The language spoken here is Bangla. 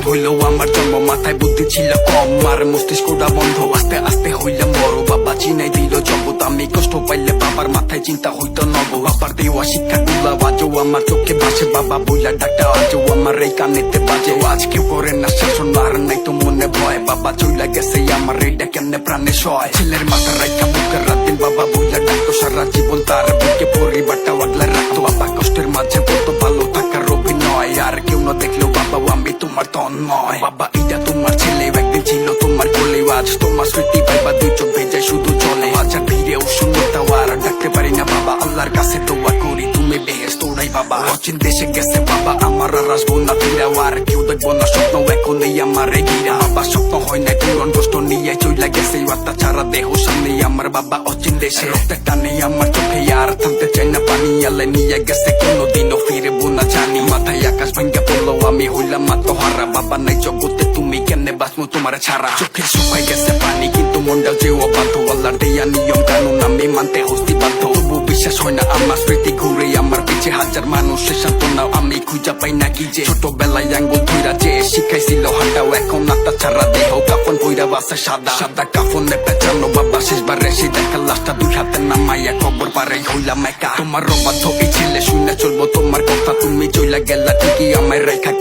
হইলো আমার জন্ম, মাথায় বুদ্ধি ছিল কম, আর মস্তিষ্কটা বন্ধ, আস্তে আস্তে হইলাম বড়। বাবা চিনাই দিল জগৎ, আমি কষ্ট পাইলে বাবার মাথায় চিন্তা হইতো নব। বাবার দেওয়া শিক্ষা গুলা আজও আমার চোখে ভাসে, বাবা বইলা ডাক্তার আজও আমার এই কানেতে বাজে। আজকে করে না শাসন, আর নাই তো মনে ভয়, বাবা চইলা গেছে আমার এইটা কেমনে প্রাণে সয়। ছেলের মাথা রাইখা বুকের রাত দিন বাবা বইলা ডাকতো, সারা জীবন তার বুকে পরিবারটা আগলা রাখতো। বাবা কষ্টের মাঝে বলতো ভালো থাকার অভিনয়, আর কেউ না দেখলেও বাবা আমি তোমার তন্ময়। বাবা এটা তোমার ছেলে, একদিন ছিল তোমার কোলে, আজ তোমার স্মৃতি পাইবা দুই চোখ ভেজে শুধু চলে। বাজার ভিড়েও শূন্যতা আর ডাকতে পারি না বাবা, আল্লাহর কাছে দোয়া করি তুমি বেহেশত ওড়াই বাবা। অচিন দেশে গেছে বাবা আমার, আর আসবো না ফিরাও, আর কেউ দেখবো না স্বপ্ন এখন এই আমার ঘিরা। বাবা স্বপ্ন হয় না পূরণ, কষ্ট নিয়ে চইলা গেছে অত্যাচারা দেহ সামনে আমার বাবা অচিন দেশে। রক্তের টানে আমার চোখে আর থামতে চাই না পানি, আল্লাহ নিয়ে গেছে কোনোদিনও ফিরবো না জানি। মাথায় আকাশ ভাঙ্গা পড়লো আমি হইলাম আত্মহারা, বাবা নাই জগতে তুমি কেমনে বাঁচবো তোমার ছাড়া। চোখে শুকাই গেছে পানি কিন্তু মনটাও যে অবাধ্য, আল্লাহর দেয়া নিয়ম কানুন আমি মানতে হস্তি বাধ্য। তবু বিশ্বাস হয় না আমার স্মৃতি ঘুরে আমার পিছে, হাজার মানুষের সান্ত্বনা আমি খুঁজা পাই না কি যে। ছোটবেলায় আঙ্গুল ধইরা যে শিখাইছিল হাঁটাও, এখন আত্মা ছাড়া দেহ কাফন কইরা বাসে সাদা সাদা কাফনে পেঁচানো। বাবা শেষবার রেসি দেখা লাশটা দুই হাতে নামাইয়া খবর পারে হইলাম একা। তোমার অবাধ্য এই ছেলে শুনে চলবো তোমার কথা, তুমি চইলা গেলা ঠিকই আমায় রেখা